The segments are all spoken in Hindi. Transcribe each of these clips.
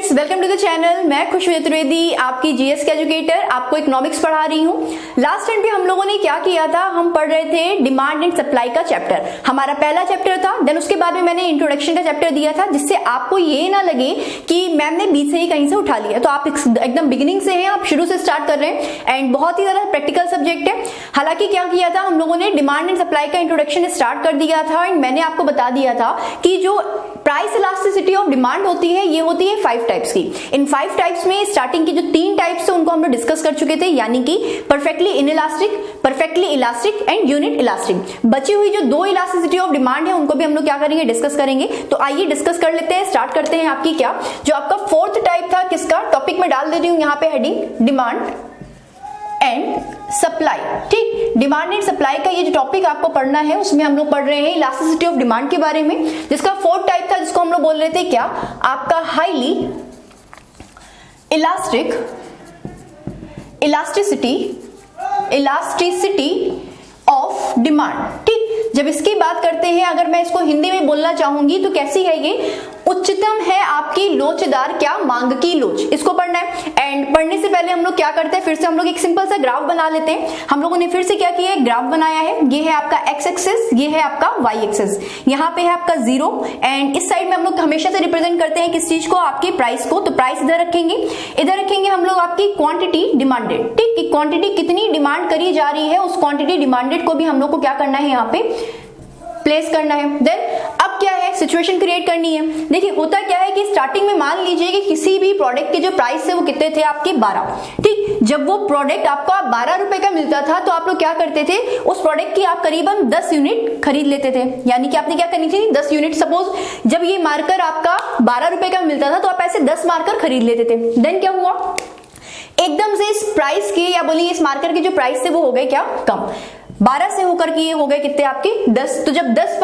Friends, welcome to the channel. मैं खुशबू चतुर्वेदी, आपकी जीएस के एजुकेटर, आपको इकोनॉमिक्स पढ़ा रही हूँ। लास्ट टाइम पे हम लोगों ने क्या किया था, हम पढ़ रहे थे डिमांड एंड सप्लाई का चैप्टर। हमारा पहला चैप्टर था। देन उसके बाद में मैंने इंट्रोडक्शन का चैप्टर दिया था, जिससे आपको ये ना लगे कि मैम ने बीच से ही कहीं से उठा लिया। तो आप एकदम बिगिनिंग से हैं, आप शुरू से स्टार्ट कर रहे हैं एंड बहुत ही ज्यादा प्रैक्टिकल सब्जेक्ट है। हालांकि क्या किया था, हम लोगों ने डिमांड एंड सप्लाई का इंट्रोडक्शन स्टार्ट कर दिया था एंड मैंने आपको बता दिया था कि जो प्राइस इलास्टिसिटी ऑफ डिमांड होती है, ये होती है 5 टाइप्स की। इन 5 टाइप्स में स्टार्टिंग की जो 3 टाइप्स है उनको हम लोग डिस्कस कर चुके थे, यानी कि perfectly inelastic, perfectly elastic and unit elastic. बची हुई जो 2 इलास्टिसिटी ऑफ डिमांड है उनको भी हम लोग क्या करेंगे, डिस्कस करेंगे। तो आइए डिस्कस कर लेते हैं, स्टार्ट करते हैं। आपकी क्या जो आपका 4th टाइप था, किसका टॉपिक में डाल देती हूँ यहाँ पे हेडिंग, डिमांड एंड सप्लाई। ठीक, डिमांड एंड सप्लाई का ये जो टॉपिक आपको पढ़ना है, उसमें हम लोग पढ़ रहे हैं इलास्टिसिटी ऑफ डिमांड के बारे में, जिसका 4th टाइप था, जिसको हम लोग बोल रहे थे क्या, आपका highly elastic elasticity of demand. ठीक, जब इसकी बात करते हैं, अगर मैं इसको हिंदी में बोलना चाहूंगी तो कैसी है ये, उच्चतम है आपकी लोचदार क्या, मांग की लोच। इसको पढ़ना है एंड पढ़ने से पहले हम लोग क्या करते हैं, फिर से हम लोग एक सिंपल सा ग्राफ बना लेते हैं। हम लोगों ने फिर से क्या किया है, ग्राफ बनाया है। ये है आपका एक्स एक्सिस, ये है आपका वाई एक्सिस, यहाँ पे है आपका 0 एंड इस साइड में हम लोग हमेशा से रिप्रेजेंट करते हैं किस चीज को, आपकी प्राइस को। तो प्राइस इधर रखेंगे, इधर रखेंगे हम लोग आपकी क्वांटिटी डिमांडेड। ठीक, कि क्वांटिटी कितनी डिमांड करी जा रही है, उस क्वांटिटी डिमांडेड को भी हम लोग को क्या करना है, यहाँ पे प्लेस करना है। देन अब क्या है, सिचुएशन क्रिएट करनी है। देखिए होता क्या है कि स्टार्टिंग में मान लीजिए कि किसी भी प्रोडक्ट के जो प्राइस है वो कितने थे आपके 12। ठीक, जब वो प्रोडक्ट आपको 12 रुपए का मिलता था तो आप लोग क्या करते थे, उस प्रोडक्ट की आप करीबन 10 यूनिट खरीद लेते थे। यानी कि आपने क्या करनी थी, 10 यूनिट। सपोज जब ये मार्कर आपका 12 रुपए का मिलता था तो आप ऐसे 10 मार्कर खरीद लेते थे। देन क्या हुआ, एकदम से इस प्राइस के, या बोलिए इस मार्कर के जो प्राइस थे वो हो गए क्या, कम। 12 से होकर के ये हो गए कितने आपके 10। तो जब 10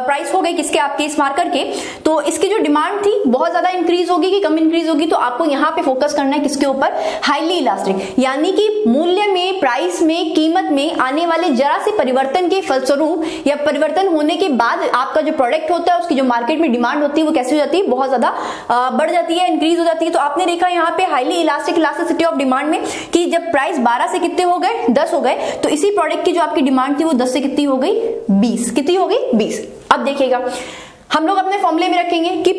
प्राइस हो गए किसके, आपके इस मार्कर के, तो इसकी जो डिमांड थी बहुत ज्यादा इंक्रीज होगी कि कम इंक्रीज होगी। तो आपको यहाँ पे फोकस करना है किसके ऊपर, हाईली इलास्टिक, यानी कि मूल्य में, प्राइस में, कीमत में आने वाले जरा से परिवर्तन के फलस्वरूप या परिवर्तन होने के बाद आपका जो प्रोडक्ट होता है उसकी जो मार्केट में डिमांड होती है वो कैसे हो जाती है, बहुत ज्यादा बढ़ जाती है, इंक्रीज हो जाती है। तो आपने देखा यहाँ पे highly elastic elasticity of demand में कि जब प्राइस 12 से कितने हो गए, 10 हो गए, तो इसी प्रोडक्ट जो आपकी डिमांड थी वो 10 से कितनी हो गई, 20। कितनी हो गई, 20। अब देखिएगा हम लोग अपने फॉर्मूले में रखेंगे कि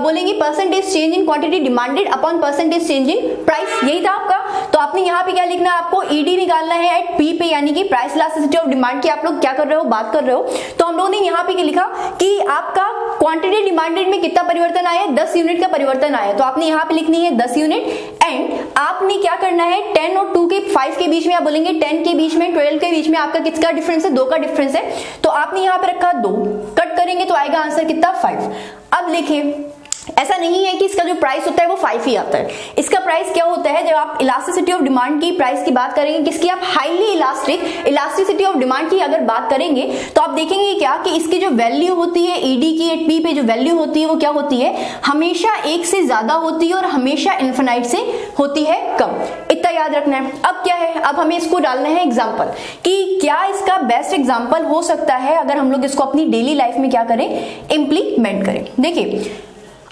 बोलेंगे percentage change in quantity demanded upon percentage change in price. यही था आपका। तो आपने यहाँ पे क्या लिखना है, आपको ईडी निकालना है एट पी पे, यानी कि प्राइस इलास्टिसिटी ऑफ डिमांड की आप लोग क्या कर रहे हो, बात कर रहे हो। तो हम लोगों ने यहाँ पे क्या लिखा कि आपका क्वांटिटी डिमांडेड में कितना परिवर्तन आया, 10 यूनिट का परिवर्तन आया। तो आपने यहाँ पे लिखनी है 10 यूनिट एंड आपने क्या करना है, 10 और 2 के 5 के बीच में, आप बोलेंगे 10 के बीच में, 12 के बीच में आपका किसका डिफरेंस है, 2 का डिफरेंस है। तो आपने यहाँ पे रखा 2, कट करेंगे तो आएगा आंसर कितना, 5। अब लिखिए, ऐसा नहीं है कि इसका जो प्राइस होता है वो 5 ही आता है। इसका प्राइस क्या होता है, जब आप इलास्टिसिटी ऑफ डिमांड की प्राइस की बात करेंगे, किसकी, आप highly elastic elasticity of demand की अगर बात करेंगे तो आप देखेंगे क्या कि इसकी जो वैल्यू होती है ईडी की एट पी पे, जो वैल्यू होती है वो क्या होती है, हमेशा 1 से ज्यादा होती है और हमेशा इन्फिनाइट से होती है कम। इतना याद रखना है। अब क्या है, अब हमें इसको डालना है एग्जाम्पल कि क्या इसका बेस्ट एग्जाम्पल हो सकता है अगर हम लोग इसको अपनी डेली लाइफ में क्या करें, इंप्लीमेंट करें। देखिए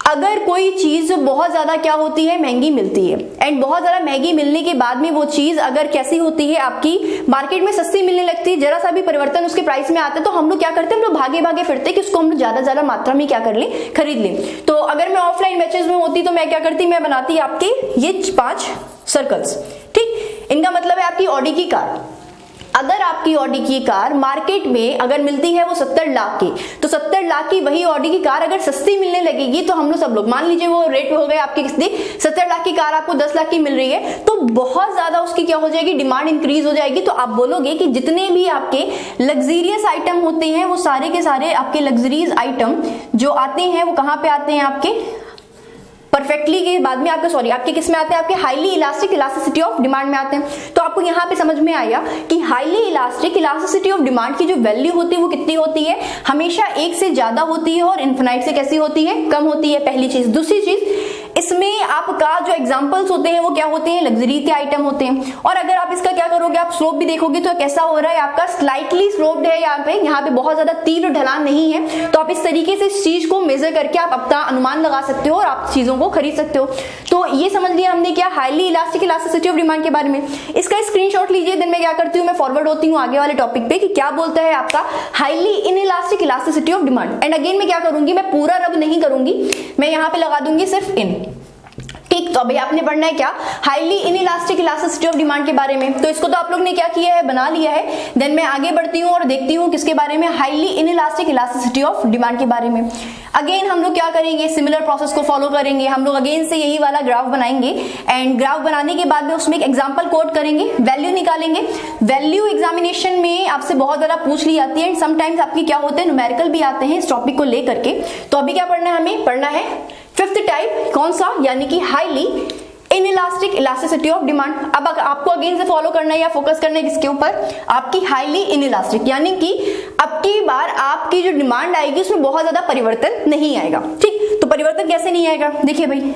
अगर कोई चीज बहुत ज्यादा क्या होती है, महंगी मिलती है एंड बहुत ज्यादा महंगी मिलने के बाद में वो चीज अगर कैसी होती है, आपकी मार्केट में सस्ती मिलने लगती है, जरा सा भी परिवर्तन उसके प्राइस में आता है, तो हम लोग क्या करते हैं, हम लोग भागे भागे फिरते कि उसको हम लोग ज्यादा मात्रा में क्या कर ले, खरीद ले। तो अगर मैं ऑफलाइन बैचेस में होती तो मैं क्या करती, मैं बनाती आपके ये 5 सर्कल्स। ठीक, इनका मतलब है आपकी ऑडी की कार। अगर आपकी ऑडी की कार मार्केट में अगर मिलती है वो 70 लाख की, तो 70 लाख की वही ऑडी की कार अगर सस्ती मिलने लगेगी तो हम लोग सब लोग मान लीजिए वो रेट हो गए आपकी कितनी, 70 लाख की कार आपको 10 लाख की मिल रही है, तो बहुत ज्यादा उसकी क्या हो जाएगी, डिमांड इंक्रीज हो जाएगी। तो आप बोलोगे कि जितने भी आपके लग्जरियस आइटम होते हैं वो सारे के सारे आपके लग्जरीज आइटम जो आते हैं वो कहां पे आते हैं, आपके परफेक्टली के बाद में आपके किस में आते हैं, आपके highly elastic elasticity of demand में आते हैं। तो आपको यहाँ पे समझ में आया कि highly elastic elasticity of demand की जो वैल्यू होती है वो कितनी होती है, हमेशा 1 से ज्यादा होती है और इन्फिनाइट से कैसी होती है, कम होती है। पहली चीज। दूसरी चीज, इसमें आपका जो एग्जांपल्स होते हैं वो क्या होते हैं, लग्जरी के आइटम होते हैं। और अगर आप इसका क्या करोगे, आप स्लोप भी देखोगे तो कैसा हो रहा है आपका, स्लाइटली स्लोप्ड है यहाँ पे बहुत ज्यादा तीव्र ढलान नहीं है। तो आप इस तरीके से इस चीज को मेजर करके आप अपना अनुमान लगा सकते हो और आप चीजों को खरीद सकते हो। तो ये समझ लिया हमने क्या, highly elastic elasticity of demand के बारे में। इसका स्क्रीनशॉट लीजिए, देन मैं क्या करती हूँ, मैं फॉरवर्ड होती हूँ आगे वाले टॉपिक पे कि क्या बोलता है आपका highly inelastic elasticity of demand. And again मैं क्या करूंगी, मैं पूरा रब नहीं करूंगी, मैं यहाँ पे लगा दूंगी सिर्फ इन। ठीक, तो अभी आपने पढ़ना है क्या, highly inelastic elasticity of demand के बारे में। तो इसको तो आप लोग ने क्या किया है, बना लिया है। देन मैं आगे बढ़ती हूँ और देखती हूँ किसके बारे में, highly inelastic elasticity of demand के बारे में। अगेन हम लोग क्या करेंगे, सिमिलर प्रोसेस को फॉलो करेंगे। हम लोग अगेन से यही वाला ग्राफ बनाएंगे एंड ग्राफ बनाने के बाद में उसमें एक एग्जांपल कोड करेंगे, वैल्यू निकालेंगे। वैल्यू एग्जामिनेशन में आपसे बहुत ज्यादा पूछ ली जाती है एंड समटाइम्स आपकी क्या होते हैं, न्यूमेरिकल भी आते हैं इस टॉपिक को लेकर के। तो अभी क्या पढ़ना है, हमें पढ़ना है फिफ्थ टाइप, कौन सा, यानी कि highly inelastic elasticity of demand. अब आपको अगेन से फॉलो करना है या फोकस करना है किसके ऊपर, आपकी हाईली इनइलास्टिक, यानी कि अब की बार आपकी जो डिमांड आएगी उसमें बहुत ज्यादा परिवर्तन नहीं आएगा। ठीक, तो परिवर्तन कैसे नहीं आएगा, देखिए भाई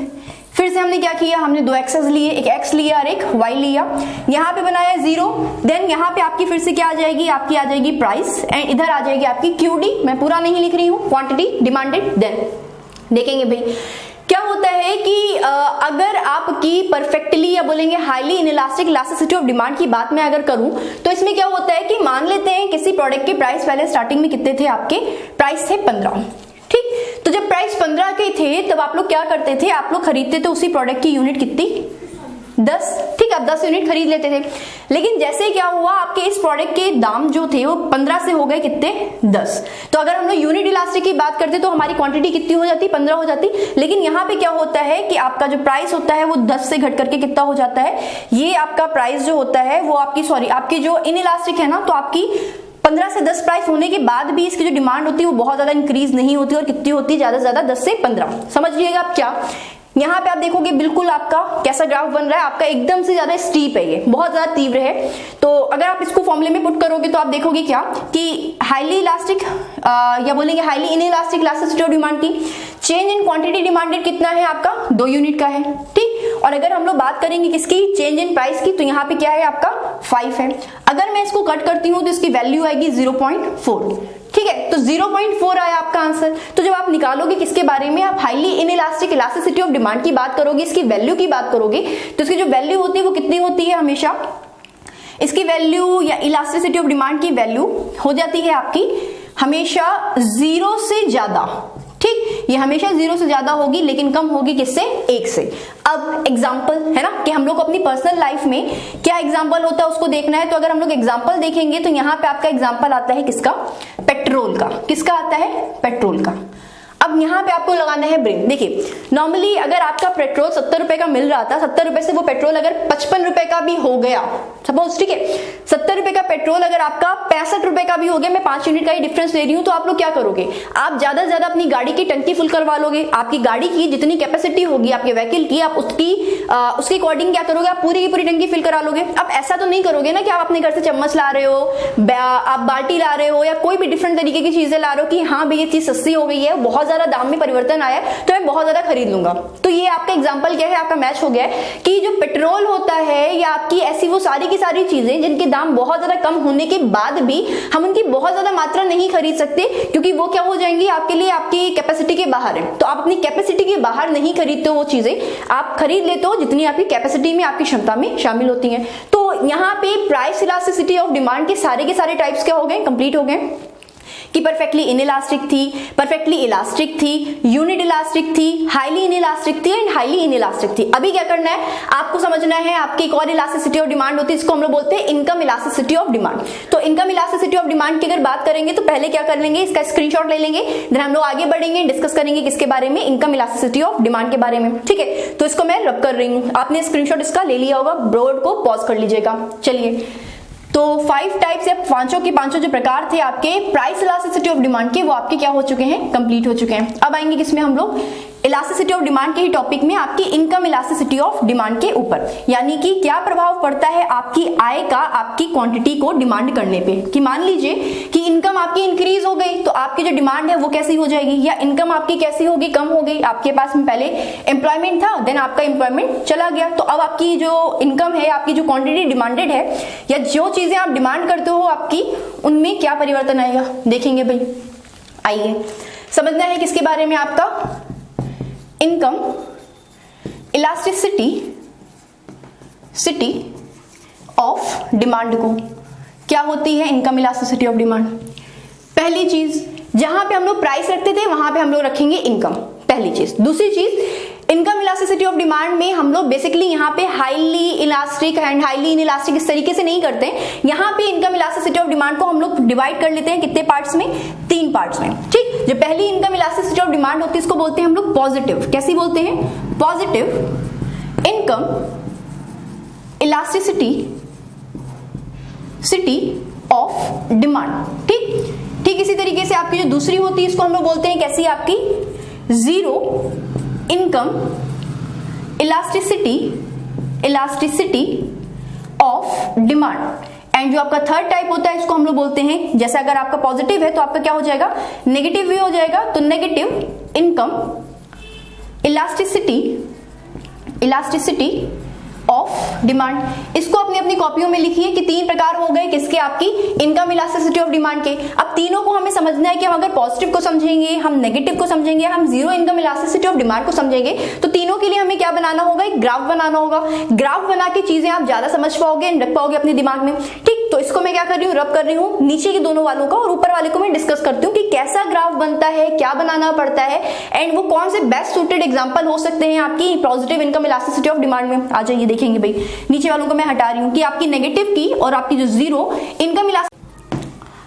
फिर से हमने क्या किया, हमने दो एक्सेस लिए, एक एक्स लिया और एक वाई लिया, यहाँ पे बनाया 0। देन यहाँ पे आपकी फिर से क्या आ जाएगी, आपकी आ जाएगी प्राइस एंड इधर आ जाएगी आपकी क्यूडी। मैं पूरा नहीं लिख रही हूँ, क्वांटिटी डिमांडेड। देन देखेंगे भाई क्या होता है कि अगर आपकी परफेक्टली या बोलेंगे highly inelastic elasticity of demand की बात मैं अगर करूं तो इसमें क्या होता है कि मान लेते हैं किसी प्रोडक्ट के प्राइस पहले स्टार्टिंग में कितने थे, आपके प्राइस थे 15। ठीक, तो जब प्राइस 15 के थे तब आप लोग क्या करते थे, आप लोग खरीदते थे उसी प्रोडक्ट की यूनिट कितनी, 10। ठीक, आप 10 यूनिट खरीद लेते थे। लेकिन जैसे क्या हुआ, आपके इस प्रोडक्ट के दाम जो थे वो 15 से हो गए कितने, 10। तो अगर हम लोग यूनिट इलास्टिक की बात करते तो हमारी क्वांटिटी कितनी हो जाती, 15 हो जाती। लेकिन यहाँ पे क्या होता है कि आपका जो प्राइस होता है वो 10 से घट करके कितना हो जाता है, ये आपका प्राइस जो होता है वो आपकी जो इनइलास्टिक है ना, तो आपकी 15 से 10 प्राइस होने के बाद भी इसकी जो डिमांड होती है वो बहुत ज्यादा इंक्रीज नहीं होती और कितनी होती है, ज्यादा से ज्यादा 10 से 15। समझ लीजिएगा आप क्या, यहाँ पे आप देखोगे बिल्कुल आपका कैसा ग्राफ बन रहा है, आपका एकदम से ज्यादा स्टीप है, ये बहुत ज्यादा तीव्र है। तो अगर आप इसको फॉर्मूले में पुट करोगे तो आप देखोगे क्या कि हाईली इलास्टिक या बोलेंगे highly inelastic elasticity of demand की चेंज इन क्वांटिटी डिमांडेड कितना है आपका, 2 यूनिट का है। ठीक, और अगर हम लोग बात करेंगे किसकी, चेंज इन प्राइस की, तो यहाँ पे क्या है आपका 5 है। अगर मैं इसको कट करती हूँ तो इसकी वैल्यू आएगी 0.4। ठीक है, तो 0.4 आया आपका आंसर। तो जब आप निकालोगे किसके बारे में, आप highly inelastic elasticity of demand की बात करोगे, इसकी वैल्यू की बात करोगे, तो इसकी जो वैल्यू होती है वो कितनी होती है, हमेशा इसकी वैल्यू या इलास्टिसिटी ऑफ डिमांड की वैल्यू हो जाती है आपकी हमेशा 0 से ज्यादा। ठीक, ये हमेशा 0 से ज्यादा होगी लेकिन कम होगी किससे, 1 से। अब एग्जाम्पल है ना कि हम लोग को अपनी पर्सनल लाइफ में क्या एग्जाम्पल होता है उसको देखना है। तो अगर हम लोग एग्जाम्पल देखेंगे तो यहाँ पे आपका एग्जाम्पल आता है किसका, पेट्रोल का। किसका आता है, पेट्रोल का। अब यहाँ पे आपको लगाना है ब्रेन। देखिए नॉर्मली अगर आपका पेट्रोल 70 रुपए का मिल रहा था, 70 रुपए से वो पेट्रोल अगर 55 रुपए का भी हो गया सपोज, ठीक है, 70 रुपए का पेट्रोल अगर आपका 65 रुपए का भी हो गया, मैं 5 यूनिट का ही डिफरेंस ले रही हूँ, तो आप लोग क्या करोगे, आप ज्यादा से ज्यादा अपनी गाड़ी की टंकी फुल करवा लोगे। आपकी गाड़ी की जितनी कैपेसिटी होगी आपके व्हीकल की, आप उसके अकॉर्डिंग क्या करोगे, आप पूरी की पूरी टंकी फिल करा लोगे। अब ऐसा तो नहीं करोगे ना कि आप अपने घर से चम्मच ला रहे हो, आप बाल्टी ला रहे हो या कोई भी डिफरेंट तरीके की चीजें ला रहे हो कि हाँ भाई ये चीज सस्ती हो गई है, बहुत ज्यादा दाम में परिवर्तन आया है तो मैं बहुत ज्यादा खरीद लूंगा। तो ये आपका एग्जांपल क्या है, आपका मैच हो गया है कि जो पेट्रोल होता है या आपकी ऐसी वो सारी की सारी चीजें जिनके दाम बहुत ज्यादा कम होने के बाद भी हम उनकी बहुत ज्यादा मात्रा नहीं खरीद सकते, क्योंकि वो क्या हो जाएंगी आपके लिए आपकी कैपेसिटी के बाहर है। तो आप अपनी कैपेसिटी के बाहर नहीं खरीदते हो, वो चीजें आप खरीद लेते हो जितनी आपकी कैपेसिटी में, आपकी क्षमता में शामिल होती हैं। तो यहाँ पे प्राइस इलास्टिसिटी ऑफ डिमांड के सारे टाइप्स क्या हो गए, कंप्लीट हो गए कि परफेक्टली इनइलास्टिक थी, परफेक्टली इलास्टिक थी, यूनिट इलास्टिक थी, हाईली इनइलास्टिक थी एंड हाईली इनइलास्टिक थी। अभी क्या करना है, आपको समझना है आपकी एक और इलास्टिसिटी ऑफ डिमांड होती है, इसको हम लोग बोलते हैं इनकम इलास्टिसिटी ऑफ डिमांड। तो इनकम इलास्टिसिटी ऑफ डिमांड की अगर बात करेंगे तो पहले क्या कर लेंगे, इसका स्क्रीनशॉट ले लेंगे, देन हम लोग आगे बढ़ेंगे, डिस्कस करेंगे किसके बारे में, इनकम इलास्टिसिटी ऑफ डिमांड के बारे में। ठीक है, तो इसको मैं रब कर रही हूँ, आपने स्क्रीनशॉट इसका ले लिया होगा, बोर्ड को पॉज कर लीजिएगा। चलिए, तो 5 टाइप्स या पांचों जो प्रकार थे आपके प्राइस इलास्टिसिटी ऑफ डिमांड के, वो आपके क्या हो चुके हैं, कंप्लीट हो चुके हैं। अब आएंगे किसमें हम लोग, इलास्टिसिटी ऑफ डिमांड के ही टॉपिक में आपकी इनकम इलास्टिसिटी ऑफ डिमांड के ऊपर, यानी कि क्या प्रभाव पड़ता है आपकी आय का आपकी क्वांटिटी को डिमांड करने पे। कि मान लीजिए कि इनकम आपकी इंक्रीज हो गई तो आपकी जो डिमांड है वो कैसी हो जाएगी, या इनकम आपकी कैसी होगी, कम हो गई। आपके पास में पहले एम्प्लॉयमेंट था, देन आपका एम्प्लॉयमेंट चला गया, तो अब आपकी जो इनकम है, आपकी जो क्वांटिटी डिमांडेड है, या जो चीजें आप डिमांड करते हो आपकी, उनमें क्या परिवर्तन आएगा देखेंगे भाई। आइए समझना है किसके बारे में, आपका इनकम इलास्टिसिटी ऑफ डिमांड को। क्या होती है इनकम इलास्टिसिटी ऑफ डिमांड? पहली चीज, जहां पे हम लोग प्राइस रखते थे वहां पे हम लोग रखेंगे इनकम, पहली चीज। दूसरी चीज, इनकम इलास्टिसिटी ऑफ डिमांड में हम लोग बेसिकली यहाँ पे highly elastic and highly inelastic इस तरीके से नहीं करते। यहाँ पे इनकम इलास्टिसिटी ऑफ डिमांड को हम लोग डिवाइड कर लेते हैं कितने पार्ट्स में, 3 पार्ट्स में। ठीक, जो पहली इनकम इलास्टिसिटी ऑफ डिमांड होती है इसको बोलते हैं हम लोग पॉजिटिव। कैसी बोलते हैं? Positive income elasticity of demand. ठीक इसी तरीके से आपकी जो दूसरी होती है इसको हम लोग बोलते हैं कैसी, आपकी zero income elasticity of demand. And जो आपका थर्ड टाइप होता है इसको हम लोग बोलते हैं, जैसे अगर आपका पॉजिटिव है तो आपका क्या हो जाएगा, नेगेटिव भी हो जाएगा, तो negative income elasticity of demand. इसको अपनी अपनी कॉपियों में लिखिए कि 3 प्रकार हो गए किसके, आपकी इनकम इलास्टिसिटी ऑफ डिमांड के। अब तीनों को हमें समझना है कि हम अगर पॉजिटिव को समझेंगे, हम नेगेटिव को समझेंगे, हम zero income elasticity of demand को समझेंगे, तो तीनों के लिए हमें क्या बनाना होगा, एक ग्राफ बनाना होगा। ग्राफ बना के चीजें आप ज्यादा समझ पाओगे, रख पाओगे अपने दिमाग में। ठीक, तो इसको मैं क्या कर रही हूँ, रब कर रही हूँ नीचे के दोनों वालों का, और ऊपर वाले को मैं डिस्कस करती हूँ कि कैसा ग्राफ बनता है, क्या बनाना पड़ता है, एंड वो कौन से बेस्ट सूटेड एग्जांपल हो सकते हैं आपकी positive income elasticity of demand में। आ जाइए देखेंगे भाई, नीचे वालों को मैं हटा रही हूं कि आपकी नेगेटिव की और आपकी जो जीरो इनकम इलास्टिसिटी।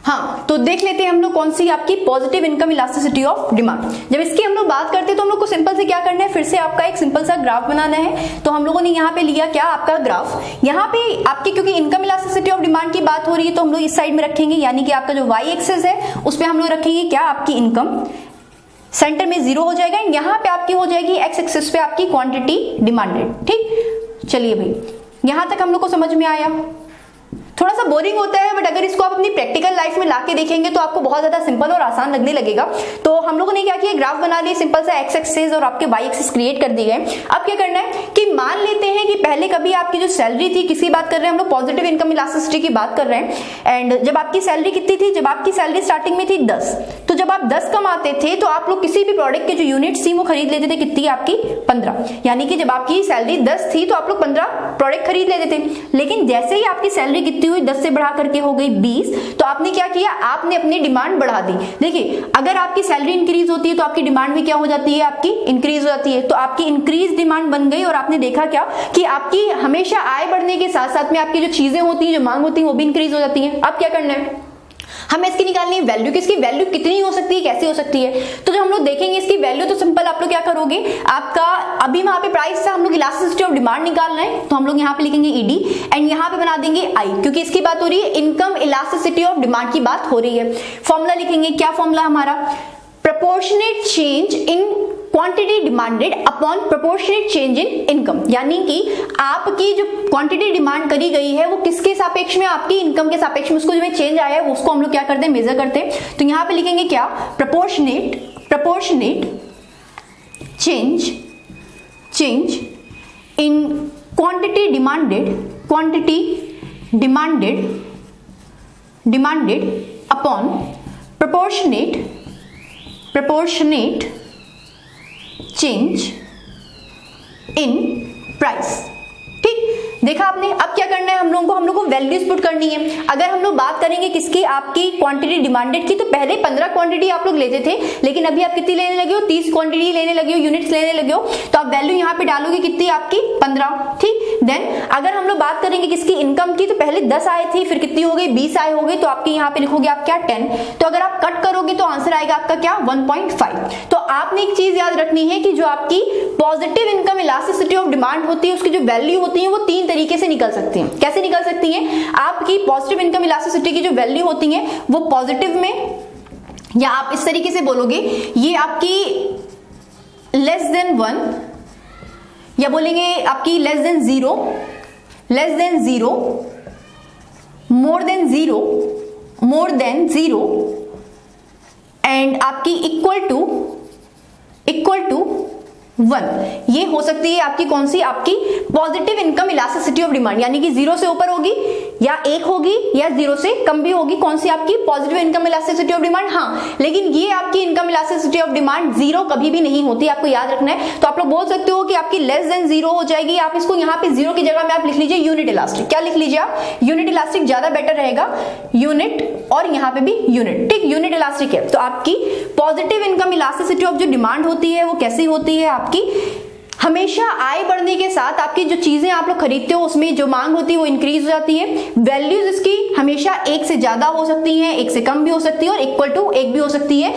हाँ, तो देख लेते हैं हम लोग कौन सी आपकी positive income elasticity of demand. जब इसकी हम लोग बात करते हैं तो हम लोग को सिंपल से क्या करना है, फिर से आपका एक सिंपल सा ग्राफ बनाना है। तो हम लोगों ने यहाँ पे लिया क्या, आपका ग्राफ। यहाँ पे आपकी क्योंकि इनकम इलास्टिसिटी ऑफ डिमांड की बात हो रही है तो हम लोग इस साइड में रखेंगे, यानी कि आपका जो वाई एक्सिस है उस पर हम लोग रखेंगे क्या, आपकी इनकम, सेंटर में 0 हो जाएगा, यहाँ पे आपकी हो जाएगी एक्स एक्सिस पे आपकी क्वांटिटी डिमांडेड। ठीक, चलिए भाई यहां तक हम लोग को समझ में आया। थोड़ा सा बोरिंग होता है, बट अगर इसको आप अपनी प्रैक्टिकल लाइफ में लाके देखेंगे तो आपको बहुत ज्यादा सिंपल और आसान लगने लगेगा। तो हम लोगों ने क्या किया, ग्राफ बना लिया, सिंपल सा एक्स एक्सिस और आपके वाई एक्सिस क्रिएट कर दिए गए। अब क्या करना है कि मान लेते हैं कि पहले कभी आपकी जो सैलरी थी, किसकी बात कर रहे हैं हम लोग, पॉजिटिव इनकम इलास्टिसिटी की बात कर रहे हैं। एंड जब आपकी सैलरी कितनी थी, जब आपकी सैलरी स्टार्टिंग में थी 10, तो जब आप 10 कमाते थे तो आप लोग किसी भी प्रोडक्ट के जो यूनिट्स थी वो खरीद लेते थे, कितनी आपकी 15। यानी कि जब आपकी सैलरी 10 थी तो आप लोग 15 प्रोडक्ट खरीद लेते थे। लेकिन जैसे ही आपकी सैलरी कितनी हुई, 10 से बढ़ा करके हो गई 20, तो आपने क्या किया, आपने अपनी डिमांड बढ़ा दी। देखिए अगर आपकी सैलरी इंक्रीज होती है तो आपकी डिमांड भी क्या हो जाती है, आपकी इंक्रीज हो जाती है। तो आपकी इंक्रीज डिमांड बन गई और आपने देखा क्या कि आपकी हमेशा आय बढ़ने के साथ साथ में आपकी जो चीजें होती हैं, जो मांग होती है, वो भी इंक्रीज हो जाती है। अब क्या करना है, हमें इसकी निकालनी है वैल्यू, किसकी वैल्यू कितनी हो सकती है, कैसी हो सकती है। तो जब हम लोग देखेंगे इसकी वैल्यू, तो सिंपल आप लोग क्या करोगे, आपका अभी वहां पे प्राइस था, हम लोग इलास्टिसिटी ऑफ डिमांड निकालना है, तो हम लोग यहाँ पे लिखेंगे ईडी एंड यहाँ पे बना देंगे आई, क्योंकि इसकी बात हो रही है इनकम इलास्टिसिटी ऑफ डिमांड की बात हो रही है। फॉर्मूला लिखेंगे, क्या फॉर्मूला हमारा, proportionate change in quantity demanded upon proportionate change in income. यानी कि आपकी जो क्वांटिटी डिमांड करी गई है वो किसके सापेक्ष में, आपकी इनकम के सापेक्ष में, उसको जो चेंज आया है उसको हम लोग क्या करते हैं, मेजर करते हैं। तो यहां पे लिखेंगे क्या, proportionate change in quantity demanded upon proportionate change in price. ठीक, देखा आपने। अब क्या करना है हम लोगों को वैल्यूज पुट करनी है। अगर हम लोग बात करेंगे किसकी, आपकी क्वांटिटी डिमांडेड की, तो पहले 15 क्वांटिटी आप लोग लेते थे, लेकिन अभी आप कितनी लेने लगे हो, 30 क्वांटिटी लेने लगे हो, यूनिट्स लेने लगे हो। तो आप वैल्यू यहाँ पे डालोगे कितनी, आपकी 15। ठीक, देन अगर हम लोग बात करेंगे किसकी, इनकम की, तो पहले 10 आए थी, फिर कितनी हो गई, 20 आए हो गई, तो आपकी यहाँ पे लिखोगे आप क्या, 10। तो अगर आप कट करोगे तो आंसर आएगा आपका क्या, 1.5। तो आपने एक चीज याद रखनी है कि जो आपकी positive income elasticity of demand होती है उसकी जो वैल्यू होती है वो 3 तरीके से निकल सकती है। कैसे निकल सकती है, आपकी पॉजिटिव इनकम इलास्टिसिटी की जो वैल्यू होती है वो पॉजिटिव में, या आप इस तरीके से बोलोगे, ये आपकी लेस देन 1, या बोलेंगे आपकी less than 0, more than 0 and आपकी इक्वल टू 1। ये हो सकती है आपकी कौन सी, आपकी positive income elasticity of demand, यानी कि 0 से ऊपर होगी या 1 होगी या 0 से कम भी होगी। कौन सी आपकी positive income elasticity of demand. हाँ, लेकिन ये आपकी इनकम इलास्टिसिटी ऑफ डिमांड 0 कभी भी नहीं होती, आपको याद रखना है। तो आप लोग बोल सकते हो कि आपकी लेस देन 0 हो जाएगी। आप इसको यहाँ पे 0 की जगह में आप लिख लीजिए यूनिट इलास्टिक। क्या लिख लीजिए आप, यूनिट इलास्टिक ज्यादा बेटर रहेगा, यूनिट और यहाँ पे भी यूनिट, ठीक, यूनिट इलास्टिक है। तो आपकी पॉजिटिव इनकम इलास्टिसिटी ऑफ जो डिमांड होती है वो कैसी होती है आपकी, हमेशा आय बढ़ने के साथ आपकी जो चीजें आप लोग खरीदते हो उसमें जो मांग होती है वो इंक्रीज हो जाती है। वैल्यूज इसकी हमेशा 1 से ज्यादा हो सकती हैं, 1 से कम भी हो सकती है और इक्वल टू 1 भी हो सकती है,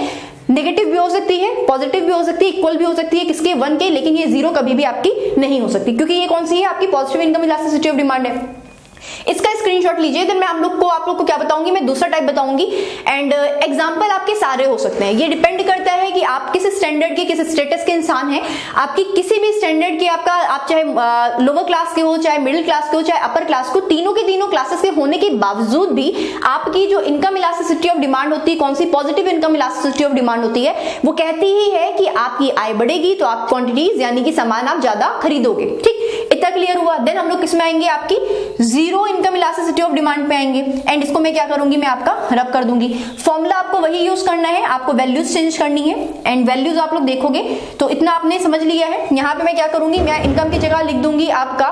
नेगेटिव भी हो सकती है, पॉजिटिव भी हो सकती है, इक्वल भी हो सकती है, किसके 1 के, लेकिन ये 0 कभी भी आपकी नहीं हो सकती, क्योंकि ये कौन सी है, आपकी positive income elasticity of demand है। इसका स्क्रीनशॉट लीजिए, देन मैं आप लोग को क्या बताऊंगी, मैं दूसरा टाइप बताऊंगी एंड एग्जांपल आपके सारे हो सकते हैं। ये डिपेंड करता है कि आप किस स्टैंडर्ड के, किस स्टेटस के इंसान हैं। आपकी किसी भी स्टैंडर्ड के, आपका आप चाहे लोअर क्लास के हो, चाहे मिडिल क्लास के हो, चाहे अपर क्लास को, तीनों के तीनों क्लासेस के होने के बावजूद भी आपकी जो इनकम इलास्टिसिटी ऑफ डिमांड होती है, कौन सी, positive income elasticity of demand होती है, वो कहती ही है कि आपकी आय बढ़ेगी तो आप क्वांटिटीज यानी कि सामान आप ज्यादा खरीदोगे। ठीक, इतना क्लियर हुआ। देन हम लोग किसमें आएंगे, आपकी 0 इनकम इलास्टिसिटी ऑफ डिमांड पे आएंगे एंड इसको मैं क्या करूंगी, मैं आपका रब कर दूंगी। फॉर्मूला आपको वही यूज करना है, आपको वैल्यूज चेंज करनी है एंड वैल्यूज आप लोग देखोगे तो इतना आपने समझ लिया है। यहां पे मैं क्या करूंगी, मैं इनकम की जगह लिख दूंगी आपका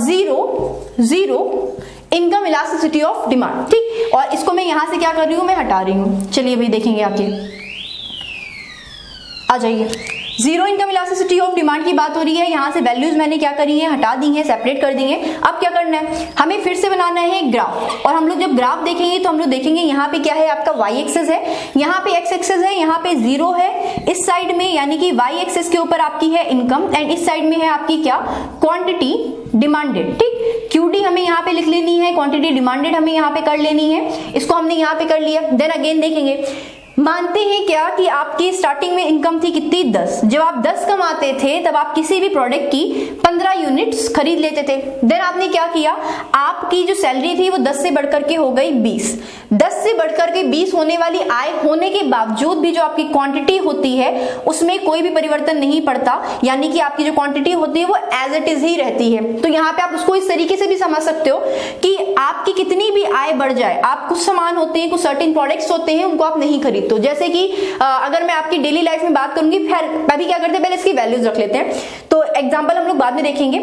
0 इनकम इलास्टिसिटी ऑफ डिमांड। ठीक, और इसको मैं यहां से क्या कर रही हूं, मैं हटा रही हूं। चलिए भाई देखेंगे, आके आ जाइए। 0 इनकम इलास्टिसिटी ऑफ डिमांड की बात हो रही है, यहां से वैल्यूज मैंने क्या करी है, हटा दी है, सेपरेट कर दी है। अब क्या करना है, हमें फिर से बनाना है ग्राफ, और हम लोग जब ग्राफ देखेंगे तो हम लोग देखेंगे यहाँ पे क्या है, आपका y एक्सिस है, यहाँ पे x एक्सिस है, यहाँ पे 0 है इस साइड में, यानी कि y एक्सिस के ऊपर आपकी है इनकम एंड इस साइड में है आपकी क्या, क्वांटिटी डिमांडेड। ठीक, QD हमें यहाँ पे लिख लेनी है, क्वांटिटी डिमांडेड हमें यहाँ पे कर लेनी है, इसको हमने यहाँ पे कर लिया। देन अगेन देखेंगे, मानते हैं क्या कि आपकी स्टार्टिंग में इनकम थी कितनी, 10। जब आप 10 कमाते थे तब आप किसी भी प्रोडक्ट की 15 यूनिट्स खरीद लेते थे। देन आपने क्या किया, आपकी जो सैलरी थी वो 10 से बढ़कर के हो गई 20। 10 से बढ़कर के 20 होने वाली आय होने के बावजूद भी जो आपकी क्वांटिटी होती है उसमें कोई भी परिवर्तन नहीं पड़ता, यानी कि आपकी जो क्वांटिटी होती है वो एज इट इज ही रहती है। तो यहाँ पे आप उसको इस तरीके से भी समझ सकते हो कि आपकी कितनी भी आय बढ़ जाए, आप कुछ सामान होते हैं, कुछ सर्टेन प्रोडक्ट्स होते हैं, उनको आप नहीं खरीदते। तो जैसे कि अगर मैं आपकी डेली लाइफ में बात करूंगी, फिर अभी क्या करते हैं, पहले इसकी वैल्यूज रख लेते हैं। तो एग्जांपल हम लोग बाद में देखेंगे।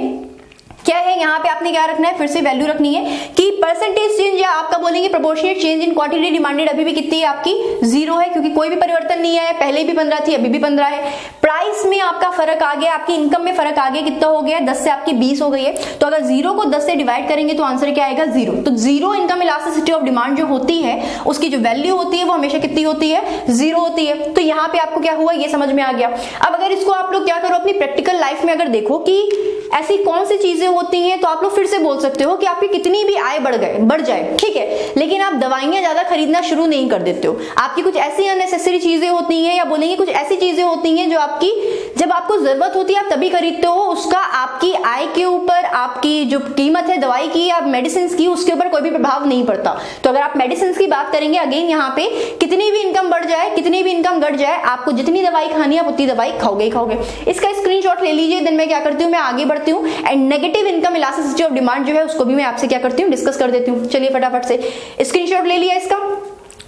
क्या है, यहाँ पे आपने क्या रखना है, फिर से वैल्यू रखनी है कि परसेंटेज चेंज या आपका बोलेंगे proportionate change in quantity demanded अभी भी कितनी है, आपकी 0 है, क्योंकि कोई भी परिवर्तन नहीं आया, पहले भी 15 थी, अभी भी 15 है। प्राइस में आपका फर्क आ गया, आपकी इनकम में फर्क आ गया, कितना हो गया, 10 से आपकी 20 हो गई है। तो अगर 0 को 10 से डिवाइड करेंगे तो आंसर क्या आएगा, 0। तो 0 इनकम इलास्टिसिटी ऑफ डिमांड जो होती है उसकी जो वैल्यू होती है वो हमेशा कितनी होती है, 0 होती है। तो यहाँ पे आपको क्या हुआ, ये समझ में आ गया। अब अगर इसको आप लोग क्या करो, अपनी प्रैक्टिकल लाइफ में अगर देखो कि ऐसी कौन सी चीजें होती हैं, तो आप लोग फिर से बोल सकते हो कि आपकी कितनी भी आय बढ़ जाए, ठीक है, लेकिन आप दवाइयां ज्यादा खरीदना शुरू नहीं कर देते हो। आपकी कुछ ऐसी अननेसेसरी चीजें होती हैं, या बोलेंगे कुछ ऐसी चीजें होती हैं जो आपकी जब आपको जरूरत होती है आप तभी खरीदते हो, उसका आपकी आय के ऊपर, आपकी जो कीमत है दवाई की या मेडिसिन की, उसके ऊपर कोई भी प्रभाव नहीं पड़ता। तो अगर आप मेडिसिन की बात करेंगे, अगेन यहाँ पे कितनी भी इनकम बढ़ जाए, कितनी भी इनकम घट जाए, आपको जितनी दवाई खानी है आप उतनी दवाई खाओगे ही खाओगे। इसका स्क्रीनशॉट ले लीजिए। देन मैं क्या करती हूँ, मैं आगे बढ़ती हूँ and negative income elasticity of demand जो है उसको भी मैं आपसे क्या करती हूँ, डिस्कस कर देती हूँ। चलिए फटाफट से स्क्रीनशॉट ले लिया इसका,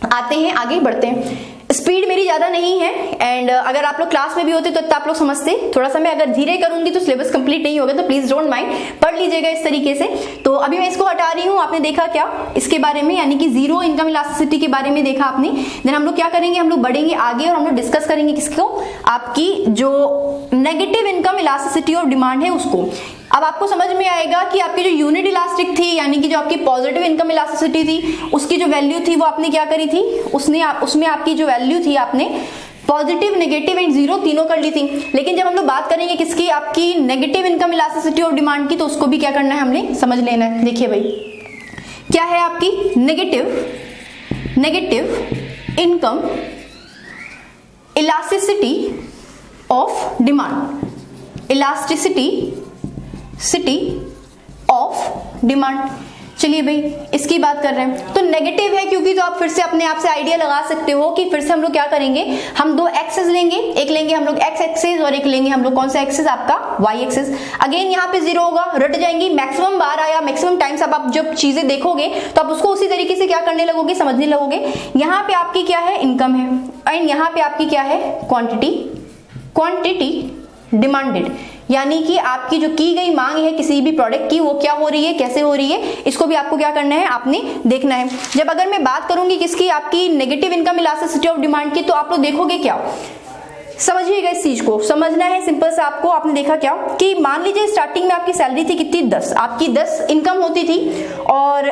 आते हैं आगे बढ़ते हैं। स्पीड मेरी ज्यादा नहीं है एंड अगर आप लोग क्लास में भी होते तो आप लोग समझते, थोड़ा सा मैं अगर धीरे करूंगी तो सिलेबस कंप्लीट नहीं होगा, तो प्लीज डोंट माइंड, पढ़ लीजिएगा इस तरीके से। तो अभी मैं इसको हटा रही हूँ, आपने देखा क्या इसके बारे में, यानी कि 0 इनकम इलास्टिसिटी के बारे में देखा आपने। देन हम लोग क्या करेंगे, हम लोग बढ़ेंगे आगे और हम लोग डिस्कस करेंगे किसको, आपकी जो negative income elasticity of demand है उसको। अब आपको समझ में आएगा कि आपकी जो यूनिट इलास्टिक थी, यानी कि जो आपकी पॉजिटिव इनकम इलास्टिसिटी थी, उसकी जो वैल्यू थी वो आपने क्या करी थी, उसमें आपकी जो वैल्यू थी आपने पॉजिटिव, नेगेटिव एंड 0 तीनों कर ली थी। लेकिन जब हम लोग बात करेंगे किसकी, आपकी negative income elasticity of demand की, तो उसको भी क्या करना है, हमने समझ लेना है। देखिए भाई क्या है आपकी negative income elasticity of demand, elasticity city of demand. चलिए भाई इसकी बात कर रहे हैं तो नेगेटिव है क्योंकि, तो आप फिर से अपने आप से आइडिया लगा सकते हो कि फिर से हम लोग क्या करेंगे, हम दो एक्सेस लेंगे, एक लेंगे हम लोग एक्स एक्सेस और एक लेंगे हम लोग कौन सा एक्सेस, आपका वाई एक्सेस। अगेन यहाँ पे जीरो होगा, रट जाएंगी, मैक्सिमम बार आया, मैक्सिमम टाइम्स आप जब चीजें देखोगे तो आप उसको उसी तरीके से क्या करने लगोगे, समझने लगोगे। यहाँ पे आपकी क्या है, इनकम है, एंड यहाँ पे आपकी क्या है, क्वांटिटी डिमांडेड, यानी कि आपकी जो की गई मांग है किसी भी प्रोडक्ट की वो क्या हो रही है, कैसे हो रही है, इसको भी आपको क्या करना है, आपने देखना है। जब अगर मैं बात करूंगी किसकी, आपकी negative income elasticity of demand की, तो आप लोग देखोगे क्या, समझिएगा इस चीज को, समझना है सिंपल सा आपको। आपने देखा क्या कि मान लीजिए स्टार्टिंग में आपकी सैलरी थी कितनी, 10, आपकी 10 इनकम होती थी, और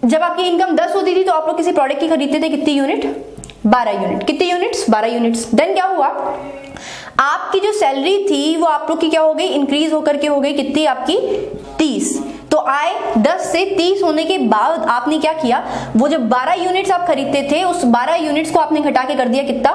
जब आपकी इनकम 10 होती थी तो आप लोग किसी प्रोडक्ट की खरीदते थे कितनी यूनिट, 12 यूनिट, कितने यूनिट्स, 12 यूनिट्स। देन क्या हुआ, आपकी जो सैलरी थी वो आप लोग की क्या हो गई, इंक्रीज होकर के हो गई कितनी, आपकी 30। तो आए 10 से 30 होने के बाद आपने क्या किया, वो जो 12 यूनिट्स आप खरीदते थे उस 12 यूनिट्स को आपने घटा के कर दिया कितना,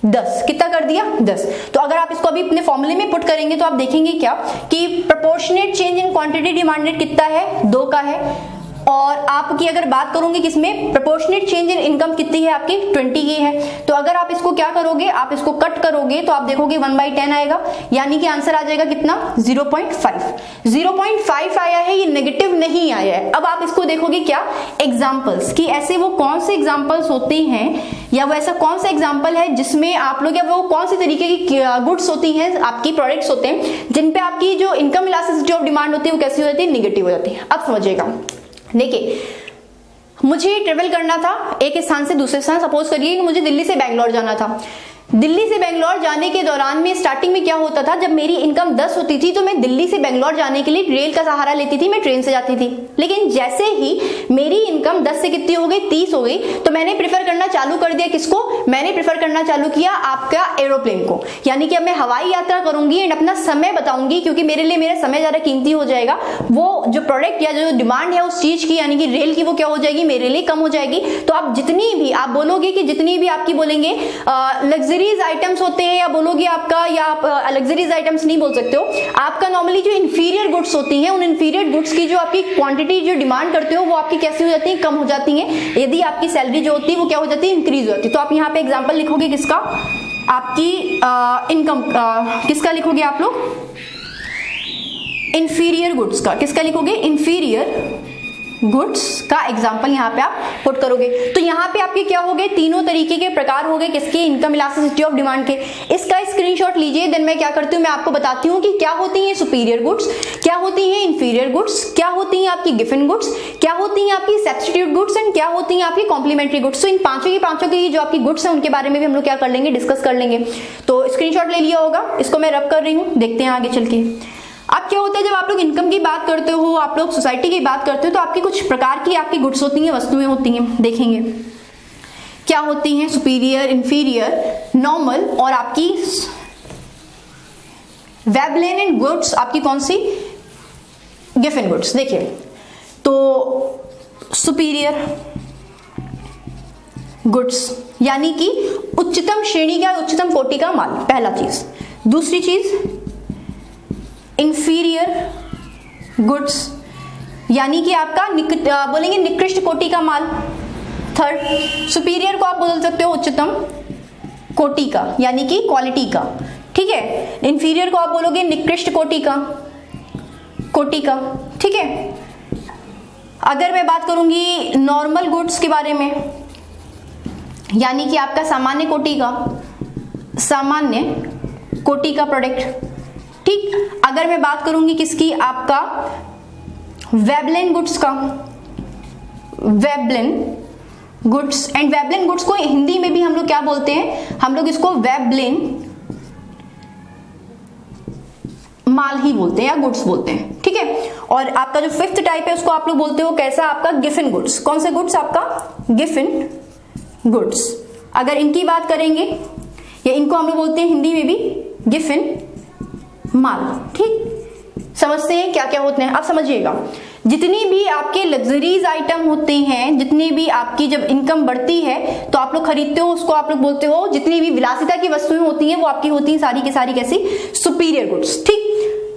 10। कितना कर दिया, 10। तो अगर आप इसको अभी अपने फॉर्मूले में पुट करेंगे तो आप देखेंगे क्या कि proportionate change in quantity demanded कितना है, 2 का है। और आपकी अगर बात करूंगी किसमें, प्रोपोर्शनेट चेंज इन इनकम कितनी है आपकी, 20 की है। तो अगर आप इसको क्या करोगे, आप इसको कट करोगे तो आप देखोगे 1/10 आएगा, यानी कि आंसर आ जाएगा कितना, 0.5 आया है, ये नेगेटिव नहीं आया है। अब आप इसको देखोगे क्या, एग्जांपल्स, कि ऐसे वो कौन से एग्जांपल्स होते हैं, या वो ऐसा कौन सा एग्जांपल है जिसमें आप लोग, या वो कौन सी तरीके की गुड्स होती हैं, आपकी प्रोडक्ट्स होते हैं जिन पे आपकी जो इनकम इलास्टिसिटी ऑफ डिमांड होती है वो कैसी हो जाती है, निगेटिव हो जाती है। अब समझिएगा, देखिए मुझे ट्रेवल करना था एक स्थान से दूसरे स्थान, सपोज करिए कि मुझे दिल्ली से बैंगलोर जाना था। दिल्ली से बेंगलोर जाने के दौरान में स्टार्टिंग में क्या होता था, जब मेरी इनकम 10 होती थी तो मैं दिल्ली से बेंगलोर जाने के लिए रेल का सहारा लेती थी, मैं ट्रेन से जाती थी। लेकिन जैसे ही मेरी इनकम 10 से कितनी हो गई, 30 हो गई, तो मैंने प्रेफर करना चालू कर दिया किसको, मैंने प्रेफर करना चालू किया आपका एरोप्लेन को। यानी कि अब मैं हवाई यात्रा करूंगी एंड अपना समय बताऊंगी, क्योंकि मेरे लिए मेरा समय ज्यादा कीमती हो जाएगा। वो जो प्रोडक्ट या जो डिमांड है उस चीज की, यानी कि रेल की, वो क्या हो जाएगी, मेरे लिए कम हो जाएगी। तो आप जितनी भी आप बोलोगे कि जितनी भी आपकी बोलेंगे लग्जरीज आइटम्स होते हैं, या बोलोगे आपका, या आप लग्जरीज आइटम्स नहीं बोल सकते हो, आपका नॉर्मली जो इंफीरियर गुड्स होती हैं, उन इंफीरियर गुड्स की जो आपकी क्वांटिटी जो डिमांड करते हो वो आपकी कैसी हो जाती है, कम हो जाती है। यदि आपकी सैलरी जो होती है वो क्या हो जाती है, इंक्रीज हो जाती है। तो आप यहाँ पे एग्जांपल लिखोगे किसका, आपकी इनकम किसका लिखोगे आप लोग, इंफीरियर गुड्स का। किसका लिखोगे, इंफीरियर गुड्स का एग्जाम्पल यहाँ पे आप पुट करोगे। तो यहाँ पे आपके क्या हो गए, तीनों तरीके के प्रकार हो गए किसके, इनकम इलास्टिसिटी ऑफ डिमांड के। इसका स्क्रीनशॉट लीजिए, देन मैं क्या करती हूँ, मैं आपको बताती हूँ कि क्या होती हैं सुपीरियर गुड्स, क्या होती हैं इंफीरियर गुड्स, क्या होती हैं आपकी गिवन गुड्स, क्या होती हैं आपकी सब्स्टिट्यूट गुड्स, एंड क्या होती हैं आपकी कॉम्प्लीमेंट्री गुड्स। तो इन पांचों की जो आपकी गुड्स हैं उनके बारे में भी हम लोग क्या कर लेंगे, डिस्कस कर लेंगे। तो स्क्रीनशॉट ले लिया होगा, इसको मैं रब कर रही हूँ, देखते हैं आगे चल के। अब क्या होता है, जब आप लोग इनकम की बात करते हो, आप लोग सोसाइटी की बात करते हो, तो आपकी कुछ प्रकार की आपकी गुड्स होती हैं, वस्तुएं होती हैं, देखेंगे क्या होती हैं, सुपीरियर, इंफीरियर, नॉर्मल, और आपकी वेबलेन एंड गुड्स आपकी कौन सी, गिवन गुड्स। देखिए तो सुपीरियर गुड्स यानी कि उच्चतम श्रेणी का, उच्चतम कोटि का माल, पहला चीज। दूसरी चीज इंफीरियर गुड्स यानी कि आपका बोलेंगे निकृष्ट कोटि का माल। थर्ड, सुपीरियर को आप बोल सकते हो उच्चतम कोटि का, यानी कि क्वालिटी का, ठीक है। इंफीरियर को आप बोलोगे निकृष्ट कोटि का, ठीक है। अगर मैं बात करूंगी नॉर्मल गुड्स के बारे में, यानी कि आपका सामान्य कोटि का प्रोडक्ट, ठीक। अगर मैं बात करूंगी किसकी, आपका वेबलेन गुड्स का, Veblen goods, and Veblen goods को हिंदी में भी हम लोग क्या बोलते हैं, हम लोग इसको वेबलेन माल ही बोलते हैं या गुड्स बोलते हैं, ठीक है। और आपका जो फिफ्थ टाइप है उसको आप लोग बोलते हो कैसा, आपका गिवन गुड्स। कौन से गुड्स, आपका गिवन गुड्स। अगर इनकी बात करेंगे, या इनको हम लोग बोलते हैं हिंदी में भी गिवन माल, ठीक। समझते हैं क्या क्या होते हैं, अब समझिएगा। जितनी भी आपके लग्जरीज आइटम होते हैं, जितनी भी आपकी जब इनकम बढ़ती है तो आप लोग खरीदते हो, उसको आप लोग बोलते हो, जितनी भी विलासिता की वस्तुएं होती हैं वो आपकी होती हैं सारी की सारी कैसी, सुपीरियर गुड्स। ठीक,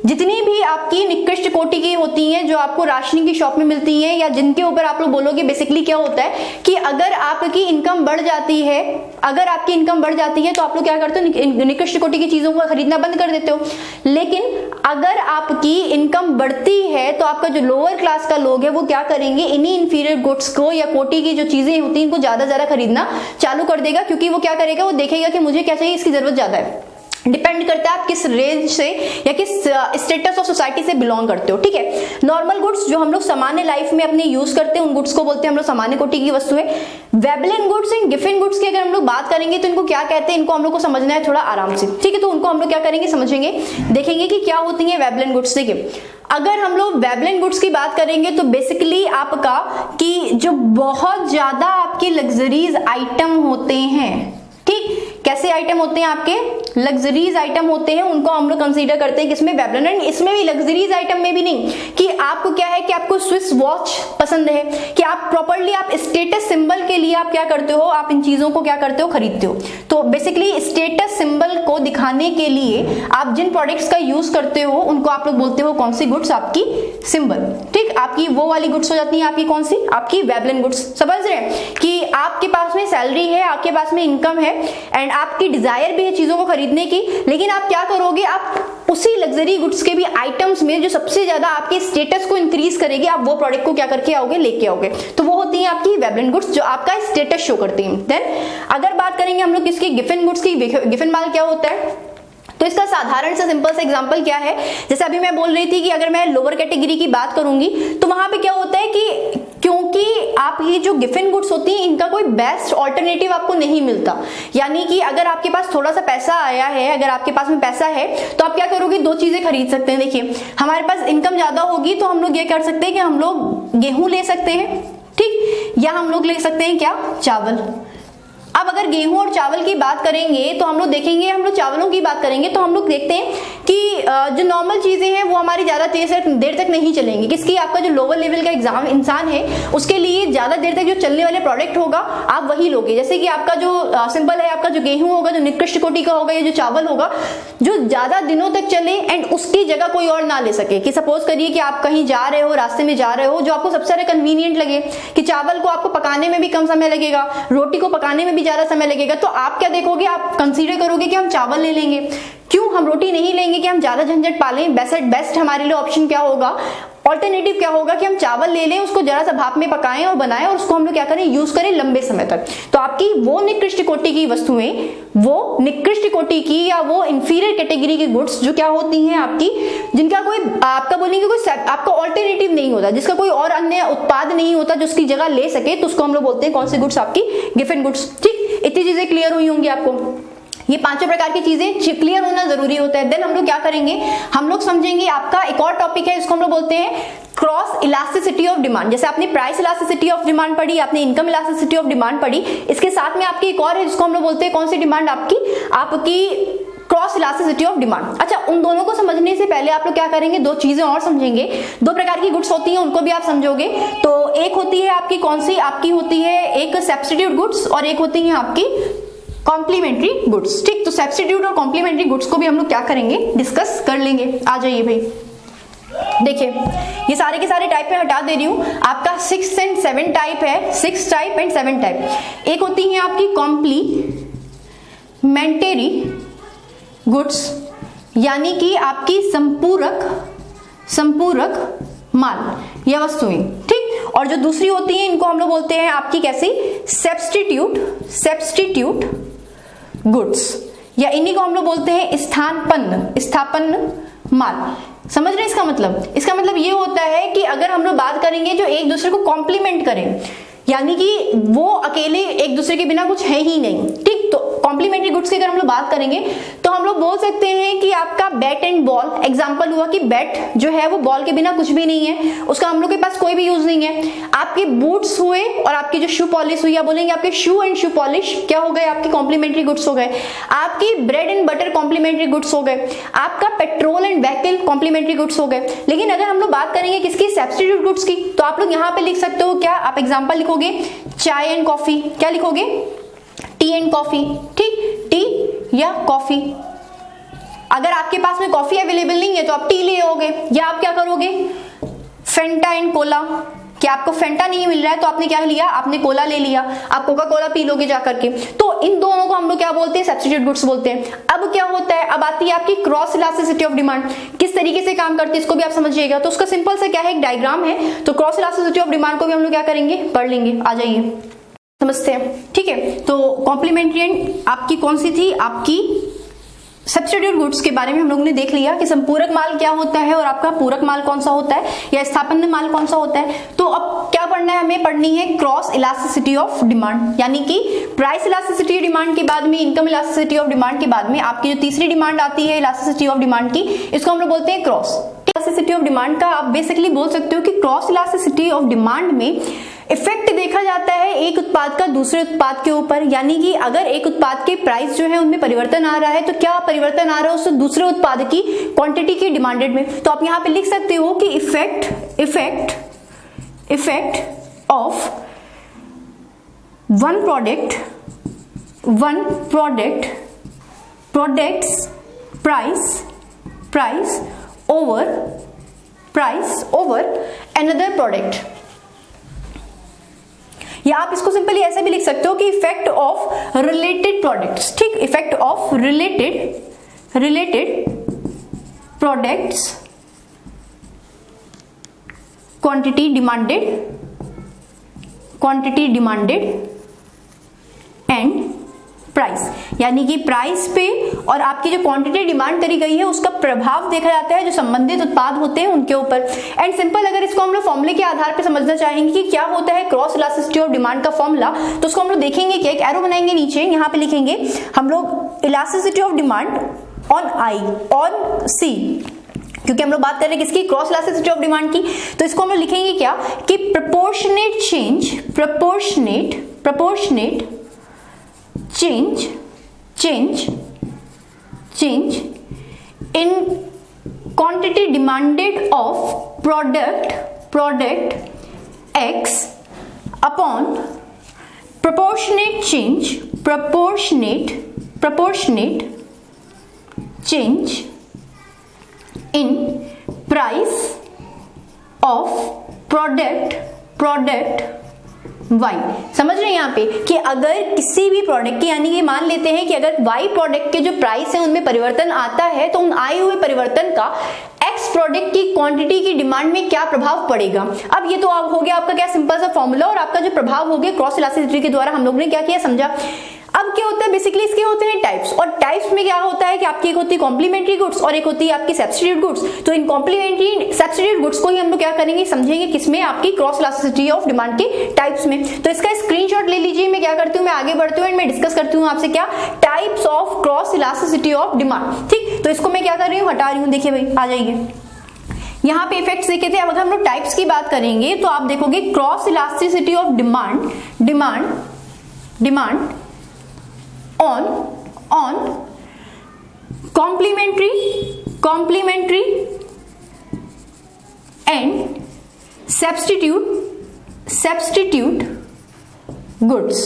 जितनी भी आपकी निकृष्ट कोटि की होती हैं जो आपको राशनिंग की शॉप में मिलती हैं, या जिनके ऊपर आप लोग बोलोगे बेसिकली क्या होता है कि अगर आपकी इनकम बढ़ जाती है, अगर आपकी इनकम बढ़ जाती है तो आप लोग क्या करते हो, निकृष्ट कोटि की चीजों को खरीदना बंद कर देते हो। लेकिन अगर आपकी इनकम बढ़ती है तो आपका जो लोअर क्लास का लोग है वो क्या करेंगे, इन्हीं इंफीरियर गुड्स को या कोटि की जो चीजें होती हैं इनको ज्यादा खरीदना चालू कर देगा, क्योंकि वो क्या करेगा, वो देखेगा कि मुझे क्या चाहिए, इसकी जरूरत ज्यादा है। डिपेंड करता है आप किस रेंज से या किस स्टेटस ऑफ सोसाइटी से बिलोंग करते हो। ठीक है, नॉर्मल गुड्स जो हम लोग सामान्य लाइफ में अपने यूज करते हैं उन गुड्स को बोलते हैं हम लोग सामान्य कोटि की वस्तुएं। Veblen goods and Giffen goods की अगर हम लोग बात करेंगे तो इनको क्या कहते हैं, इनको हम लोग को समझना है थोड़ा आराम से। ठीक है, तो उनको हम लोग क्या करेंगे, समझेंगे, देखेंगे कि क्या होती है वेबलिन गुड्स। देखिए, अगर हम लोग वेबलिन गुड्स की बात करेंगे तो बेसिकली आपका कि जो बहुत ज्यादा आपके लग्जरीज आइटम होते हैं, ठीक, कैसे आइटम होते हैं आपके, लग्जरीज आइटम होते हैं, उनको हम लोग कंसीडर करते हैं किसमें, वेबलिन। एंड इसमें भी लग्जरीज आइटम में भी नहीं कि आपको क्या है कि आपको स्विस वॉच पसंद है, कि आप प्रॉपर्ली आप स्टेटस सिंबल के लिए आप क्या करते हो, आप इन चीजों को क्या करते हो, खरीदते हो। तो बेसिकली स्टेटस सिंबल को दिखाने के लिए आप जिन प्रोडक्ट्स का यूज करते हो उनको आप लोग बोलते हो कौन सी गुड्स, आपकी सिंबल। ठीक, आपकी वो वाली गुड्स हो जाती है आपकी कौन सी, आपकी वेबलिन गुड्स। समझ रहे हैं कि आपके पास में सैलरी है, आपके पास में इनकम है एंड आपकी डिजायर भी है चीजों को खरीदने की, लेकिन आप क्या करोगे, आप उसी लग्जरी गुड्स के भी आइटम्स में जो सबसे ज्यादा आपके स्टेटस को इंक्रीज करेगी, आप वो प्रोडक्ट को क्या करके आओगे, लेके आओगे। तो वो होती है आपकी वेबलिन गुड्स जो आपका स्टेटस शो करती हैं। देन अगर बात करेंगे हम लोग किसकी, गिफिन गुड्स की। गिफिन माल क्या होता है, तो इसका साधारण सा सिंपल सा एग्जांपल क्या है, जैसे अभी मैं बोल रही थी कि अगर मैं लोअर कैटेगरी की बात करूंगी तो वहां पे क्या होता है कि क्योंकि आप ये जो गिफिन गुड्स होती हैं इनका कोई बेस्ट ऑल्टरनेटिव आपको नहीं मिलता। यानी कि अगर आपके पास थोड़ा सा पैसा आया है, अगर आपके पास में पैसा है तो आप क्या करोगे, दो चीजें खरीद सकते हैं। देखिए, हमारे पास इनकम ज्यादा होगी तो हम लोग ये कर सकते हैं कि हम लोग गेहूं ले सकते हैं, ठीक, या हम लोग ले सकते हैं क्या, चावल। अब अगर गेहूं और चावल की बात करेंगे तो हम लोग देखेंगे, हम लोग चावलों की बात करेंगे तो हम लोग देखते हैं कि जो नॉर्मल चीजें हैं वो हमारी ज्यादा देर तक नहीं चलेंगी। किसकी, आपका जो लोअर लेवल का एग्जाम इंसान है उसके लिए ज्यादा देर तक जो चलने वाले प्रोडक्ट होगा आप वही लोगे। जैसे कि आपका जो सिंपल है, आपका जो गेहूं होगा, जो निकृष्ट कोटि का होगा, या जो चावल होगा जो ज्यादा दिनों तक चले एंड उसकी जगह कोई और ना ले सके। कि सपोज करिए कि आप कहीं जा रहे हो, रास्ते में जा रहे हो, जो आपको सबसे ज्यादा कन्वीनियंट लगे कि चावल को आपको पकाने में भी कम समय लगेगा, रोटी को पकाने में भी ज्यादा समय लगेगा, तो आप क्या देखोगे, आप कंसीडर करोगे कि हम चावल ले लेंगे। क्यों हम रोटी नहीं लेंगे कि हम ज्यादा झंझट पालें। बेस्ट हमारे लिए ऑप्शन क्या होगा, ऑल्टरनेटिव क्या होगा कि हम चावल ले लें, उसको जरा सा भाप में पकाएं और बनाएं और उसको हम लोग क्या करें, यूज करें लंबे समय तक। तो आपकी वो निकृष्ट कोटि की वस्तुएं, वो निकृष्ट कोटि की या वो इंफीरियर कैटेगरी की गुड्स जो क्या होती हैं आपकी, जिनका कोई आपका बोलेंगे कोई आपका ऑल्टरनेटिव नहीं होता, जिसका कोई और अन्य उत्पाद नहीं होता जो उसकी जगह ले सके, तो उसको हम लोग बोलते हैं कौन सी गुड्स, आपकी गिफिन गुड्स। ठीक, इतनी चीजें क्लियर हुई होंगी आपको। ये पांचों प्रकार की चीजें क्लियर होना जरूरी होता है। देन हम लोग क्या करेंगे, हम लोग समझेंगे आपका एक और टॉपिक है, इसको हम लोग बोलते हैं क्रॉस इलास्टिसिटी ऑफ डिमांड। जैसे आपने प्राइस इलास्टिसिटी ऑफ डिमांड पढ़ी, आपने इनकम इलास्टिसिटी ऑफ डिमांड पढ़ी, इसके साथ में आपकी एक और है जिसको हम लोग बोलते हैं कौन सी डिमांड, आपकी क्रॉस इलास्टिसिटी ऑफ डिमांड। अच्छा, उन दोनों को समझने से पहले आप लोग क्या करेंगे, दो चीजें और समझेंगे। दो प्रकार की गुड्स होती हैं उनको भी आप समझोगे। तो एक होती है आपकी कौन सी, आपकी होती है एक सब्स्टिट्यूट गुड्स और एक होती है आपकी कॉम्प्लीमेंट्री गुड्स। ठीक, तो सब्स्टिट्यूट और कॉम्प्लीमेंट्री गुड्स को भी हम लोग क्या करेंगे, डिस्कस कर लेंगे। आ जाइए भाई, देखिए ये सारे के सारे टाइप में हटा दे रही हूं। आपका 6 एंड 7 टाइप है, 6 टाइप एंड 7 टाइप। एक होती है आपकी कॉम्प्लीमेंटरी गुड्स, यानी कि आपकी संपूरक माल या वस्तुएं। ठीक, और जो दूसरी होती है इनको हम लोग बोलते हैं आपकी कैसी, सब्स्टिट्यूट गुड्स, या इन्हीं को हम लोग बोलते हैं स्थापन्न माल। समझ रहे हैं इसका मतलब, इसका मतलब ये होता है कि अगर हम लोग बात करेंगे जो एक दूसरे को कॉम्प्लीमेंट करें, यानी कि वो अकेले एक दूसरे के बिना कुछ है ही नहीं। ठीक, ठीक, तो कॉम्प्लीमेंट्री गुड्स की अगर हम लोग बात करेंगे तो हम लोग बोल सकते हैं कि आपका बैट एंड बॉल, एग्जांपल हुआ कि बैट जो है वो बॉल के बिना कुछ भी नहीं है, उसका हम लोग के पास कोई भी यूज नहीं है। आपके बूट्स हुए और आपकी जो शू पॉलिश हुई, या बोलेंगे आपके शू एंड शू पॉलिश क्या हो गए, आपके कॉम्प्लीमेंट्री गुड्स हो गए। आपकी bread and butter complementary goods हो गए। आपका petrol and vehicle complementary goods हो गए। लेकिन अगर हम लोग बात करेंगे किसकी, सब्स्टिट्यूट गुड्स की, तो आप लोग यहाँ पे लिख सकते हो क्या, आप एग्जाम्पल लिखोगे चाय एंड कॉफी, क्या लिखोगे, टी एंड कॉफी, ठीक, टी या कॉफी। अगर आपके पास में कॉफी अवेलेबल नहीं है तो आप टी ले आओगे, या आप क्या करोगे, फेंटा एंड कोला, कि आपको फेंटा नहीं मिल रहा है तो आपने क्या लिया, आपने कोला ले लिया, आप कोका कोला पी लोगे जाकर के। तो इन दोनों को हम लोग क्या बोलते हैं, सब्स्टिट्यूट गुड्स बोलते हैं। अब क्या होता है, अब आती है आपकी क्रॉस इलास्टिसिटी ऑफ डिमांड, किस तरीके से काम करती है इसको भी आप समझिएगा। तो उसका सिंपल सा क्या है, एक डायग्राम है, तो क्रॉस इलास्टिसिटी ऑफ डिमांड को भी हम लोग क्या करेंगे, पढ़ लेंगे, आ जाइए समझते हैं, ठीक है। तो कॉम्प्लीमेंट्री एंड आपकी कौन सी थी, आपकी सब्स्टिट्यूट गुड्स के बारे में हम लोगों ने देख लिया कि संपूरक माल क्या होता है और आपका पूरक माल कौन सा होता है या स्थापन्य माल कौन सा होता है। तो अब क्या पढ़ना है, हमें पढ़नी है क्रॉस इलास्टिसिटी ऑफ डिमांड, यानी कि प्राइस इलास्टिसिटी डिमांड के बाद में इनकम इलास्टिसिटी ऑफ डिमांड के बाद में आपकी जो तीसरी डिमांड आती है इलास्टिसिटी ऑफ डिमांड की, इसको हम लोग बोलते हैं क्रॉस इलास्टिसिटी ऑफ डिमांड का। आप बेसिकली बोल सकते हो कि क्रॉस इलास्टिसिटी ऑफ डिमांड में इफेक्ट देखा जाता है एक उत्पाद का दूसरे उत्पाद के ऊपर, यानी कि अगर एक उत्पाद के प्राइस जो है उनमें परिवर्तन आ रहा है तो क्या परिवर्तन आ रहा है उससे दूसरे उत्पाद की क्वांटिटी की डिमांडेड में। तो आप यहां पे लिख सकते हो कि effect of one products price over another product, या आप इसको सिंपली ऐसे भी लिख सकते हो कि इफेक्ट ऑफ रिलेटेड प्रोडक्ट्स, ठीक, effect of related products quantity demanded and price, यानी कि प्राइस पे और आपकी जो क्वांटिटी डिमांड करी गई है उसका प्रभाव देखा जाता है जो संबंधित उत्पाद होते हैं उनके ऊपर। एंड सिंपल अगर इसको हम लोग फॉर्मूले के आधार पे समझना चाहेंगे कि क्या होता है क्रॉस इलास्टिसिटी ऑफ डिमांड का फॉर्मूला, तो उसको हम लोग देखेंगे कि एक एरो बनाएंगे नीचे, यहाँ पे लिखेंगे हम लोग इलास्टिसिटी ऑफ डिमांड ऑन सी, क्योंकि हम लोग बात कर रहे हैं किसकी, क्रॉस इलास्टिसिटी ऑफ डिमांड की। तो इसको हम लोग लिखेंगे क्या कि proportionate change in quantity demanded of product X upon proportionate change in price of product Y। समझ रहे हैं यहाँ पे कि अगर किसी भी प्रोडक्ट की, यानी कि मान लेते हैं कि अगर Y प्रोडक्ट के जो प्राइस है उनमें परिवर्तन आता है तो उन आए हुए परिवर्तन का X प्रोडक्ट की क्वांटिटी की डिमांड में क्या प्रभाव पड़ेगा। अब ये तो आप हो गया आपका क्या सिंपल सा फॉर्मूला, और आपका जो प्रभाव हो गया क्रॉस इलास्टिसिटी के द्वारा हम लोग ने क्या किया समझा। अब क्या होता है, बेसिकली इसके होते हैं टाइप्स, और टाइप्स में क्या होता है कि आपकी एक होती है कॉम्प्लीमेंट्री गुड्स और एक होती है आपकी सब्स्टिट्यूट गुड्स। तो इन कॉम्प्लीमेंट्री सब्स्टिट्यूट गुड्स को ही हम लोग क्या करेंगे, समझेंगे किसमें, आपकी क्रॉस इलास्टिसिटी ऑफ डिमांड के टाइप्स में। तो इसका स्क्रीनशॉट ले लीजिए, मैं क्या करती हूँ, मैं आगे बढ़ती हूँ एंड मैं डिस्कस करती हूँ आपसे क्या types of cross elasticity of demand, ठीक। तो इसको मैं क्या कर रही हूँ, हटा रही हूँ, देखिए भाई आ जाइए, यहाँ पे इफेक्ट्स देखे थे। अब अगर हम लोग टाइप्स की बात करेंगे तो आप देखोगे cross elasticity of demand on complementary and substitute goods,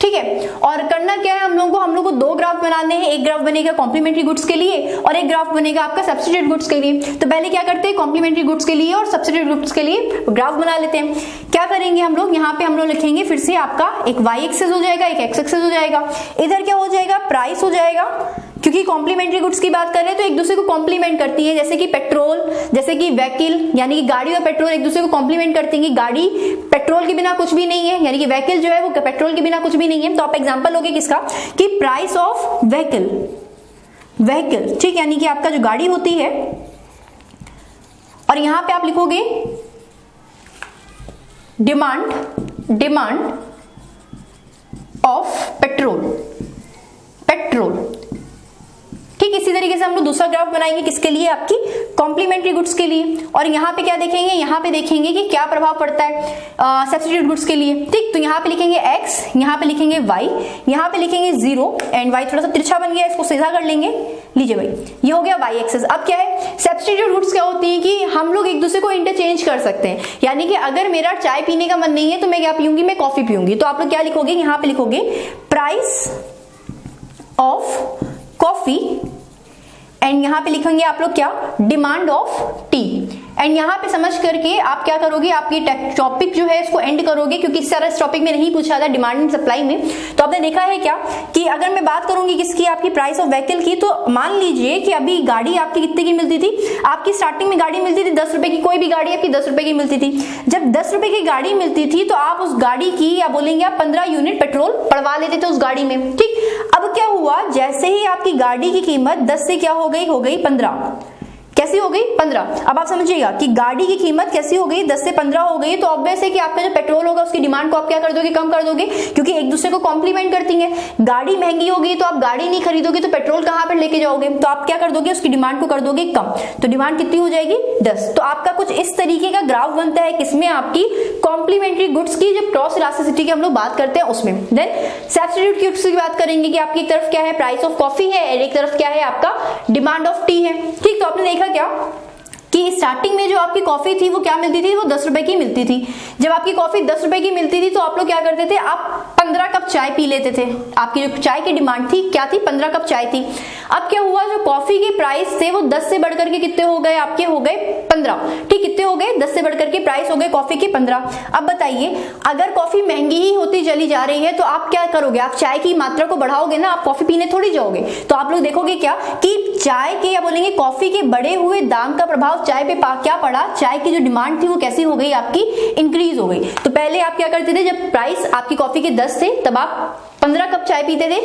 ठीक है। और करना क्या है हम लोगों को दो ग्राफ बनाने हैं, एक ग्राफ बनेगा कॉम्प्लीमेंट्री गुड्स के लिए और एक ग्राफ बनेगा आपका सब्स्टिट्यूट गुड्स के लिए। तो पहले क्या करते हैं, कॉम्प्लीमेंट्री गुड्स के लिए और सब्स्टिट्यूट गुड्स के लिए ग्राफ बना लेते हैं। क्या करेंगे हम लोग, यहाँ पे हम लोग लिखेंगे फिर से आपका एक y एक्सिस हो जाएगा, एक x एक्सिस हो जाएगा, इधर क्या हो जाएगा, प्राइस हो जाएगा, क्योंकि कॉम्प्लीमेंट्री गुड्स की बात कर रहे हैं तो एक दूसरे को कॉम्प्लीमेंट करती है, जैसे कि पेट्रोल, जैसे कि व्हीकल, यानी कि गाड़ी और पेट्रोल एक दूसरे को कॉम्प्लीमेंट करती है। गाड़ी पेट्रोल के बिना कुछ भी नहीं है, यानी कि व्हीकल जो है वो पेट्रोल के बिना कुछ भी नहीं है। तो आप एग्जांपल लोगे किसका, कि प्राइस ऑफ व्हीकल, ठीक, यानी कि आपका जो गाड़ी होती है, और यहां पे आप लिखोगे डिमांड ऑफ पेट्रोल, इसी तरीके से हम लोग दूसरा ग्राफ बनाएंगे किसके लिए, आपकी कॉम्प्लीमेंट्री गुड्स के लिए। और यहाँ पे क्या देखेंगे, यहाँ पे देखेंगे कि क्या प्रभाव पड़ता है सब्स्टिट्यूट गुड्स के लिए। ठीक, तो यहाँ पे लिखेंगे x, यहाँ पे लिखेंगे y, यहाँ पे लिखेंगे 0 एंड y थोड़ा सा तिरछा बन गया, इसको सीधा कर लेंगे। लीजिए भाई, ये हो गया y एक्सिस। अब क्या है, सब्स्टिट्यूट गुड्स क्या होती है कि हम लोग एक दूसरे को इंटरचेंज कर सकते हैं। यानी कि अगर मेरा चाय पीने का मन नहीं है तो मैं क्या पीऊंगी, मैं कॉफी पीऊंगी। तो आप लोग क्या लिखोगे, यहाँ पे लिखोगे प्राइस ऑफ कॉफी एंड यहाँ पे लिखेंगे आप लोग क्या, डिमांड ऑफ टी। एंड यहाँ पे समझ करके आप क्या करोगे, आपकी टॉपिक जो है इसको एंड करोगे, क्योंकि इस तरह इस टॉपिक में नहीं पूछा था डिमांड एंड सप्लाई में। तो आपने देखा है क्या कि अगर मैं बात करूंगी किसकी, आपकी प्राइस ऑफ व्हीकल की, तो मान लीजिए कि अभी गाड़ी आपकी कितने की मिलती थी, आपकी स्टार्टिंग में गाड़ी मिलती थी 10 रुपए की, कोई भी गाड़ी आपकी 10 रुपए की मिलती थी। जब 10 रुपए की गाड़ी मिलती थी तो आप उस गाड़ी की, या बोलेंगे आप 15 यूनिट पेट्रोल पड़वा लेते थे उस गाड़ी में। ठीक, अब क्या हुआ, जैसे ही आपकी गाड़ी की कीमत 10 से क्या हो गई 15। कैसी हो गई, 15। अब आप समझिएगा कि गाड़ी की कीमत कैसी हो गई, 10 से 15 हो गई। तो ऑब्वियस है कि आपका जो पेट्रोल होगा उसकी डिमांड को आप क्या कर दोगे, कम कर दोगे, क्योंकि एक दूसरे को कॉम्प्लीमेंट करती है। गाड़ी महंगी होगी तो आप गाड़ी नहीं खरीदोगे तो पेट्रोल कहां पर लेके जाओगे, तो आप क्या कर दोगे, उसकी डिमांड को कर दोगे कम। तो डिमांड कितनी हो जाएगी, 10। तो आपका कुछ इस तरीके का ग्राफ बनता है, किसमें, आपकी कॉम्प्लीमेंट्री गुड्स की जब क्रॉस इलास्टिसिटी की हम लोग बात करते हैं उसमें। देन सब्स्टिट्यूट गुड्स की बात करेंगे कि आपकी एक तरफ क्या है, प्राइस ऑफ कॉफी है, और एक तरफ क्या है, आपका डिमांड ऑफ टी है। ठीक, तो आपने देखा क्या कि स्टार्टिंग में जो आपकी कॉफी थी वो क्या मिलती थी, वो 10 रुपए की मिलती थी। जब आपकी कॉफी 10 रुपए की मिलती थी तो आप लोग क्या करते थे, आप 15 कप चाय पी लेते थे। आपकी जो चाय की डिमांड थी क्या थी, 15 कप चाय थी। अब क्या हुआ, जो कॉफी के प्राइस थे वो 10 से बढ़कर के कितने हो गए, आपके हो गए 15। ठीक, कितने हो गए, 10 से बढ़कर के प्राइस हो गए कॉफी के 15। अब बताइए, अगर कॉफी महंगी ही होती चली जा रही है तो आप क्या करोगे, आप चाय की मात्रा को बढ़ाओगे ना, आप कॉफी पीने थोड़ी जाओगे। तो आप लोग देखोगे क्या कि चाय के, या बोलेंगे कॉफी के बढ़े हुए दाम का प्रभाव चाय पे क्या पड़ा, चाय की जो डिमांड थी वो कैसी हो गई, आपकी इंक्रीज हो गई। तो पहले आप क्या करते थे, जब प्राइस आपकी कॉफी के 10 थे तब आप 15 कप चाय पीते थे।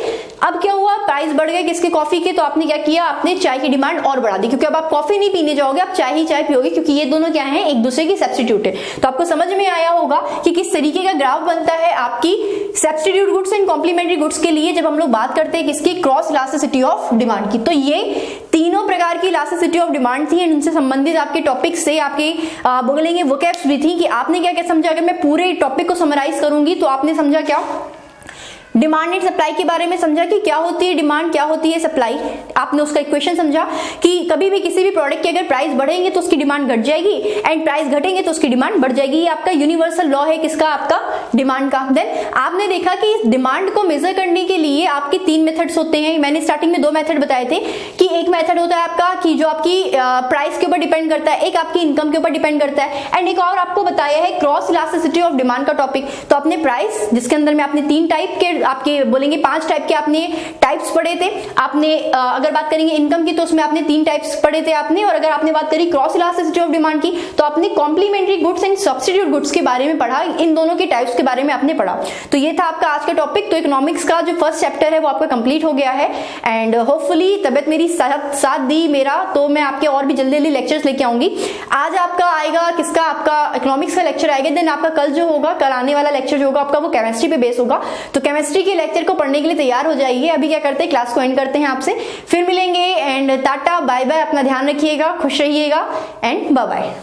अब क्या हुआ, प्राइस बढ़ गए किसके, कॉफी के, तो आपने क्या किया, आपने चाय की डिमांड और बढ़ा दी, क्योंकि अब आप कॉफी नहीं पीने जाओगे, आप चाय ही चाय पियोगे, क्योंकि ये दोनों क्या हैं, एक दूसरे की सब्स्टिट्यूट है। तो आपको समझ में आया होगा कि किस तरीके का ग्राफ बनता है आपकी substitute goods and complementary goods के लिए, जब हम लोग बात करते हैं किसकी, क्रॉस इलास्टिसिटी ऑफ डिमांड की। तो ये तीनों प्रकार की इलास्टिसिटी ऑफ डिमांड थी, एंड उनसे संबंधित आपके टॉपिक से आपके बोलेंगे वोकैब्स भी थी कि आपने क्या क्या समझा। अगर मैं पूरे टॉपिक को समराइज करूंगी तो आपने समझा क्या, डिमांड एंड सप्लाई के बारे में समझा कि क्या होती है डिमांड, क्या होती है सप्लाई। आपने उसका इक्वेशन समझा कि कभी भी किसी भी प्रोडक्ट की अगर प्राइस बढ़ेंगे तो उसकी डिमांड घट जाएगी, एंड प्राइस घटेंगे तो उसकी डिमांड बढ़ जाएगी। ये आपका यूनिवर्सल लॉ है किसका, आपका डिमांड का। देन आपने देखा कि इस डिमांड को मेजर करने के लिए आपके 3 मेथड्स होते हैं। मैंने स्टार्टिंग में 2 मेथड बताए थे कि एक मेथड होता है आपका कि जो आपकी प्राइस के ऊपर डिपेंड करता है, एक आपकी इनकम के ऊपर डिपेंड करता है, एंड एक और आपको बताया है क्रॉस इलास्टिसिटी ऑफ डिमांड का टॉपिक। तो अपने प्राइस, जिसके अंदर में आपने 3 टाइप के, आपके बोलेंगे 5 टाइप के आपने टाइप्स पढ़े थे। आपने अगर बात करेंगे इनकम की तो उसमें आपने 3 टाइप्स पढ़े थे आपने, और अगर आपने बात करी क्रॉस इलास्टिसिटी ऑफ डिमांड की तो आपने complementary goods and substitute goods के बारे में पढ़ा, इन दोनों के टाइप्स के बारे में आपने पढ़ा। तो ये था आपका आज का टॉपिक। तो इकोनॉमिक्स का जो फर्स्ट चैप्टर है वो आपका कंप्लीट हो गया है, एंड होपफुली तबियत मेरी साथ दी मेरा, तो मैं आपके और भी जल्दी जल्दी लेक्चर्स लेके आऊंगी। आज आपका आएगा किसका, आपका इकोनॉमिक्स का लेक्चर आएगा। देन आपका कल जो होगा, कल आने वाला लेक्चर जो होगा आपका वो केमिस्ट्री पे बेस होगा। तो केमिस्ट्री के लेक्चर को पढ़ने के लिए तैयार हो जाइए। अभी क्या करते हैं, क्लास को एंड करते हैं आपसे, फिर मिलेंगे, एंड टाटा बाय बाय, अपना ध्यान रखिएगा, खुश रहिएगा, एंड बाय बाय।